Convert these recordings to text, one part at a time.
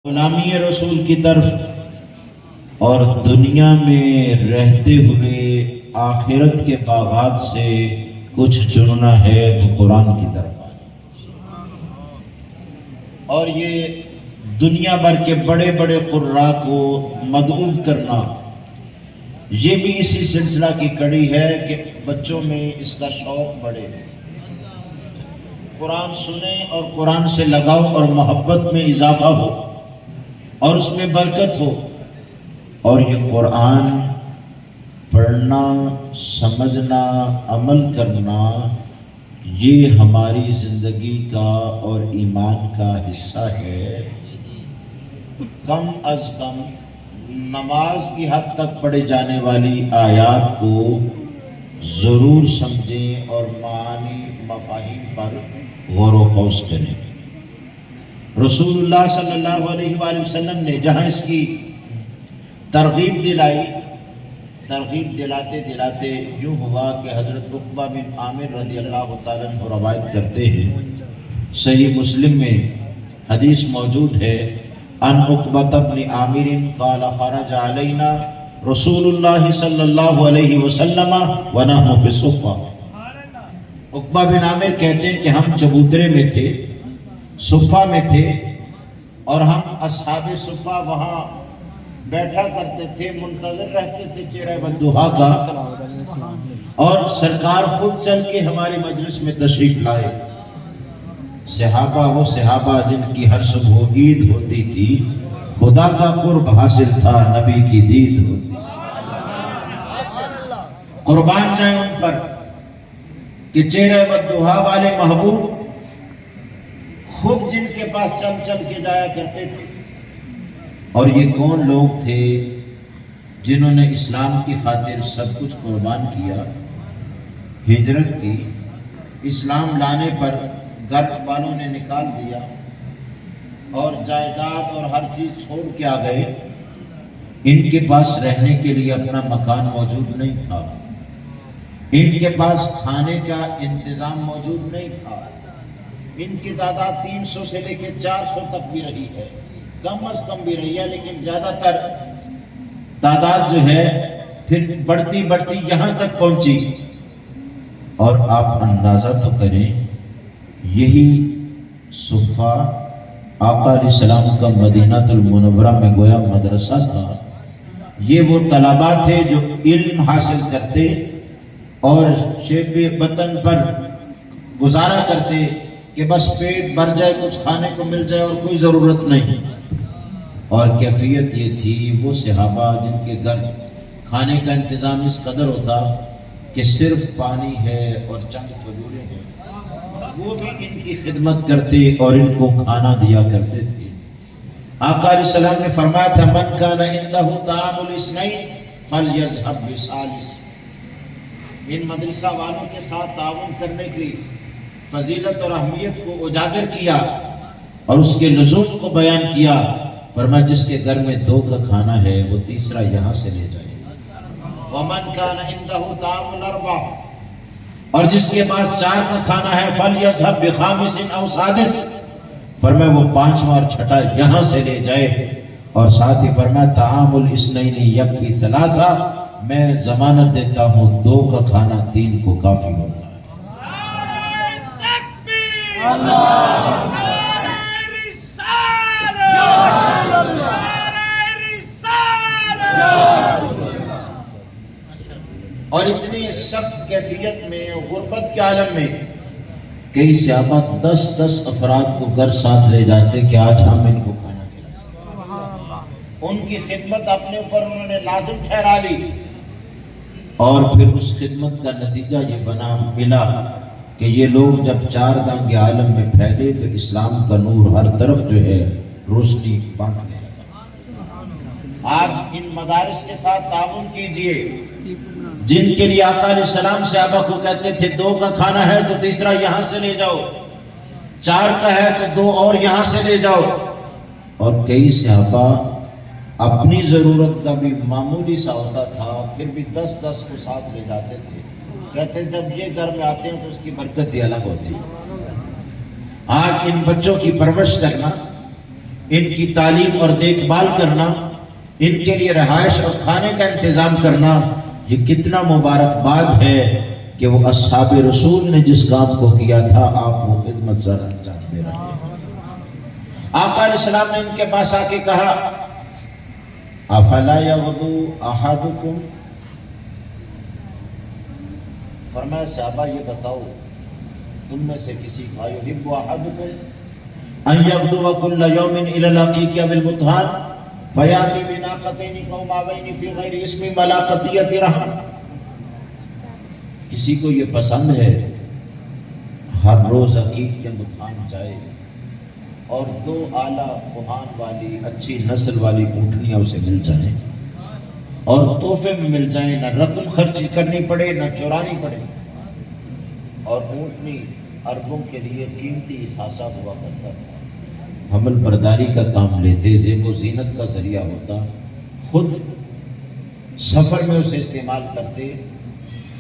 غلامی رسول کی طرف اور دنیا میں رہتے ہوئے آخرت کے باغات سے کچھ چننا ہے تو قرآن کی طرف، اور یہ دنیا بھر کے بڑے بڑے قراء کو مدعو کرنا، یہ بھی اسی سلسلہ کی کڑی ہے کہ بچوں میں اس کا شوق بڑھے، قرآن سنیں اور قرآن سے لگاؤ اور محبت میں اضافہ ہو اور اس میں برکت ہو۔ اور یہ قرآن پڑھنا، سمجھنا، عمل کرنا، یہ ہماری زندگی کا اور ایمان کا حصہ ہے۔ کم از کم نماز کی حد تک پڑھے جانے والی آیات کو ضرور سمجھیں اور معانی مفاہیم پر غور و خوض کریں۔ رسول اللہ صلی اللہ علیہ وآلہ وسلم نے جہاں اس کی ترغیب دلائی، ترغیب دلاتے دلاتے یوں ہوا کہ حضرت عقبہ بن عامر رضی اللہ تعالیٰ عنہ روایت کرتے ہیں، صحیح مسلم میں حدیث موجود ہے، ان عقبہ بن عامر قال خرج علینا رسول اللہ صلی اللہ علیہ وسلم ونحن فی الصفہ۔ عقبہ بن عامر کہتے ہیں کہ ہم چبوترے میں تھے، صفہ میں تھے، اور ہم اصحاب صفہ وہاں بیٹھا کرتے تھے، منتظر رہتے تھے چہرہ والضحیٰ کا، اور سرکار خود چل کے ہماری مجلس میں تشریف لائے۔ صحابہ وہ صحابہ جن کی ہر صبح عید ہوتی تھی، خدا کا قرب حاصل تھا، نبی کی دید ہوتی تھی۔ قربان جائیں ان پر کہ چہرہ والضحیٰ والے محبوب خود جن کے پاس چل چل کے جایا کرتے تھے۔ اور یہ کون لوگ تھے جنہوں نے اسلام کی خاطر سب کچھ قربان کیا، ہجرت کی، اسلام لانے پر گھر والوں نے نکال دیا اور جائیداد اور ہر چیز چھوڑ کے آ گئے۔ ان کے پاس رہنے کے لیے اپنا مکان موجود نہیں تھا، ان کے پاس کھانے کا انتظام موجود نہیں تھا۔ ان کی تعداد 300 سے لے کے 400 تک بھی رہی ہے، کم از کم بھی رہی ہے، لیکن زیادہ تر تعداد جو ہے پھر بڑھتی بڑھتی یہاں تک پہنچی۔ اور آپ اندازہ تو کریں، یہی صفہ آقا علیہ السلام کا مدینہ المنورہ میں گویا مدرسہ تھا۔ یہ وہ طلباء تھے جو علم حاصل کرتے اور شیب وطن پر گزارا کرتے کہ بس پیٹ بھر جائے، کچھ کھانے کو مل جائے اور کوئی ضرورت نہیں۔ اور کیفیت یہ تھی، وہ صحابہ جن کے گھر کھانے کا انتظام اس قدر ہوتا کہ صرف پانی ہے اور چند کھجوریں ہیں، وہ بھی ان کی خدمت کرتے اور ان کو کھانا دیا کرتے تھے۔ آقا علیہ السلام نے فرمایا تھا، من کان عنده طعام الاثنین فلیذهب بثالث۔ ان مدرسہ والوں کے ساتھ تعاون کرنے کی فضیلت اور اہمیت کو اجاگر کیا اور اس کے لزوم کو بیان کیا۔ فرمایا جس کے گھر میں 2 کا کھانا ہے وہ تیسرا یہاں سے لے جائے۔ ومن کان عنده طعام الاربع، اور جس کے پاس 4 کا کھانا ہے فلیذهب بخامس او سادس، فرمایا وہ 5واں اور چھٹا یہاں سے لے جائے۔ اور ساتھ ہی فرمایا طعام الاثنین یکفی ثلاثہ، میں ضمانت دیتا ہوں 2 کا کھانا 3 کو کافی ہوتا ہے۔ اور اتنی سخت کیفیت میں، غربت کے عالم میں، کئی صحابہ 10 افراد کو گھر ساتھ لے جاتے کہ آج ہم ان کو کھانا کھلائیں۔ ان کی خدمت اپنے اوپر انہوں نے لازم ٹھہرا لی، اور پھر اس خدمت کا نتیجہ یہ ملا کہ یہ لوگ جب 4 دانگ عالم میں پھیلے تو اسلام کا نور ہر طرف جو ہے روشنی بانٹنے لگا۔ آج ان مدارس کے ساتھ تعاون کیجئے جن کے لیے آقا علیہ السلام صحابہ کو کہتے تھے 2 کا کھانا ہے تو تیسرا یہاں سے لے جاؤ، 4 کا ہے تو 2 اور یہاں سے لے جاؤ۔ اور کئی صحابہ اپنی ضرورت کا بھی معمولی سا ہوتا تھا، پھر بھی 10 کو ساتھ لے جاتے تھے، کہتے جب یہ گھر میں آتے ہیں تو اس کی برکت ہی الگ ہوتی ہے۔ آج ان بچوں کی پرورش کرنا، ان کی تعلیم اور دیکھ بھال کرنا، ان کے لیے رہائش اور کھانے کا انتظام کرنا، یہ کتنا مبارکباد ہے کہ وہ اصحاب رسول نے جس کام کو کیا تھا آپ وہ خدمت سر انجام دے رہے ہیں۔ آقا علیہ السلام نے ان کے پاس آ کے کہا افلا یغدو احدکم، فرمایا صحابہ یہ بتاؤ تم میں سے کسی کا یحب احدکم ان یغدو کل یوم الی العقیق او البطحان فیاتی بناقتین قوماوین فی غیر اسم ولا قطیۃ رحم، کسی کو یہ پسند ہے ہر روز عقیق یا بطحان جائے اور 2 اعلیٰ کوہان والی اچھی نسل والی اونٹنیاں اسے مل جائیں اور تحفے میں مل جائیں، نہ رقم خرچ کرنی پڑے نہ چرانی پڑے، اور اونٹنی عربوں کے لیے قیمتی اثاثہ ہوا کرتا تھا، حمل برداری کا کام لیتے، زیب و زینت کا ذریعہ ہوتا، خود سفر میں اسے استعمال کرتے،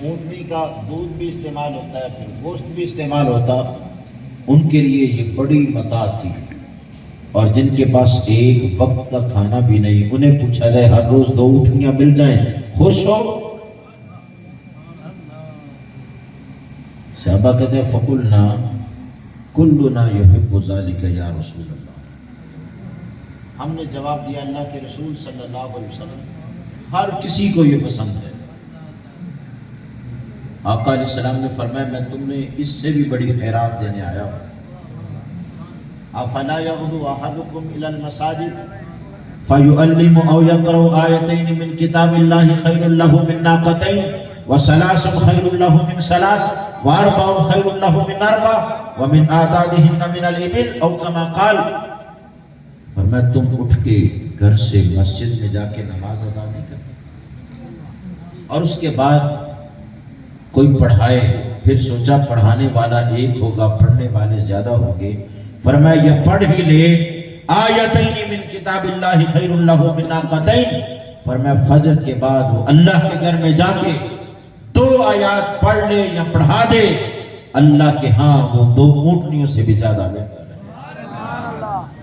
اونٹنی کا دودھ بھی استعمال ہوتا ہے، پھر گوشت بھی استعمال ہوتا، ان کے لیے یہ بڑی متاع تھی۔ اور جن کے پاس ایک وقت کا کھانا بھی نہیں، انہیں پوچھا جائے ہر روز 2 اونٹنیاں مل جائیں، خوش ہو؟ صحابہ کہتے ہیں فقلنا کلنا یحب ذلک یا رسول اللہ، ہم نے جواب دیا اللہ کے رسول صلی اللہ علیہ وسلم ہر کسی کو یہ پسند ہے۔ آقا علیہ السلام نے فرمایا میں تم نے اس سے بھی بڑی خیرات دینے آیا ہوں۔ افلا یغدو احدکم الی المساجد فیعلم او یقرأ آیتین من کتاب اللہ خیر لہ من ناقتین وثلاث خیر لہ من ثلاث واربع خیر لہ من 4 ومن اعدادہن من الابل او کما قال، فرمایا تم اٹھ کے گھر سے مسجد میں جا کے نماز ادا نہیں کرتے اور اس کے بعد کوئی پڑھائے، پھر سوچا پڑھانے والا ایک ہوگا پڑھنے والے زیادہ ہوں گے، فرمایا یہ پڑھ ہی لے آیتین من کتاب اللہ خیر لہ من ناقتین، فرمایا فجر کے بعد وہ اللہ کے گھر میں جا کے 2 آیات پڑھ لے یا پڑھا دے، اللہ کے ہاں وہ 2 اونٹنیوں سے بھی زیادہ بہتر۔